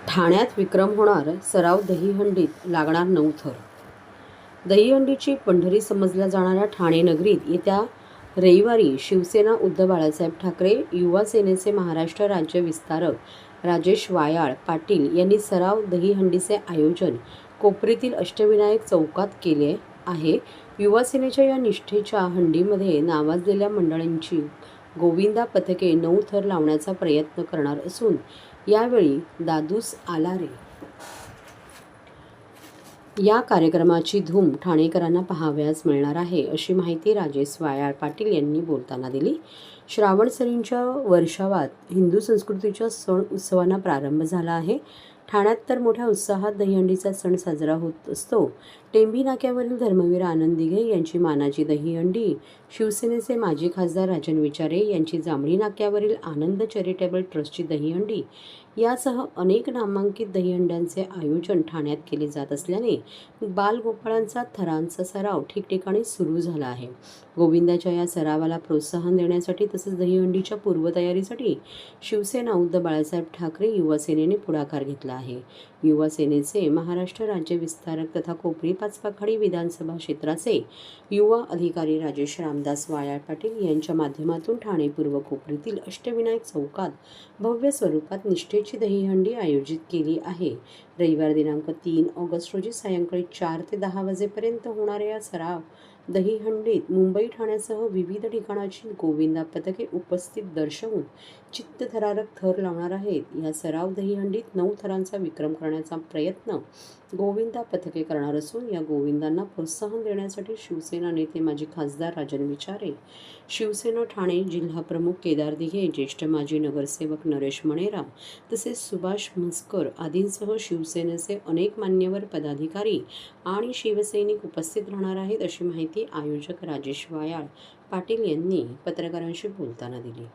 ठाण्यात विक्रम होणार, सराव दहीहंडीत लागणार 9 थर. दहीहंडीची पंढरी समजल्या जाणाऱ्या ठाणे नगरीत येत्या रविवारी शिवसेना उद्धव बाळासाहेब ठाकरे युवा सेनेचे महाराष्ट्र राज्य विस्तारक राजेश वायाळ पाटील यांनी सराव दहीहंडीचे आयोजन कोपरीतील अष्टविनायक चौकात केले आहे. युवा सेनेच्या या निष्ठेच्या हंडीमध्ये नावाजलेल्या मंडळींची गोविंदा पथके 9 थर लावण्याचा प्रयत्न करणार असून यावेळी दादूस आलारे या कार्यक्रमाची धूम ठाणेकरांना पाहावयास मिळणार आहे, अशी माहिती राजेश वायाळ पाटील यांनी बोलताना दिली. श्रावण सरींच्या वर्षावात हिंदू संस्कृतीच्या सण उत्सवांना प्रारंभ झाला आहे. ठाण्यात तर मोठ्या उत्साहात दहीहंडीचा सण साजरा होत असतो. टेंभी नाक्यावरील धर्मवीर आनंद दिघे यांची मानाची दहीहंडी, शिवसेनेचे माजी खासदार राजन विचारे यांची जांभळी नाक्यावरील आनंद चॅरिटेबल ट्रस्टची दहीहंडी यासह अनेक नामांकित दहीहंड्यांचे आयोजन ठाण्यात केले जात असल्याने बालगोपाळांचा थरांचा सराव ठिकठिकाणी सुरू झाला आहे. गोविंदाच्या या सरावाला प्रोत्साहन देण्यासाठी तसेच दहीहंडीच्या पूर्वतयारीसाठी शिवसेना उद्धव बाळासाहेब ठाकरे युवा सेनेने पुढाकार घेतला आहे. युवा सेनेचे महाराष्ट्र राज्य विस्तारक तथा कोपरी पाचपाखाडी विधानसभा क्षेत्राचे युवा अधिकारी राजेश रामदास वायाळ पाटील यांच्या माध्यमातून ठाणे पूर्व कोपरीतील अष्टविनायक चौकात भव्य स्वरूपात निष्ठेची दहीहंडी आयोजित केली आहे. रविवार दिनांक 3 ऑगस्ट रोजी सायंकाळी 4 ते 10 वाजेपर्यंत होणाऱ्या या सराव दहीहंडीत मुंबई ठाण्यासह विविध ठिकाणाची गोविंदा पथके उपस्थित दर्शवून चित्तथरारक थर लावणार आहेत. या सराव दहीहंडीत 9 थरांचा विक्रम करण्याचा प्रयत्न गोविंदा पथके करणार असून या गोविंदांना प्रोत्साहन देण्यासाठी शिवसेना नेते माजी खासदार राजन विचारे, शिवसेना ठाणे जिल्हाप्रमुख केदार दिघे, ज्येष्ठ माजी नगरसेवक नरेश मणेरा तसेच सुभाष म्हसकर आदींसह शिवसेनेचे अनेक मान्यवर पदाधिकारी आणि शिवसैनिक उपस्थित राहणार आहेत, अशी माहिती आयोजक राजेश वायाळ पाटील यांनी पत्रकारांशी बोलताना दिली.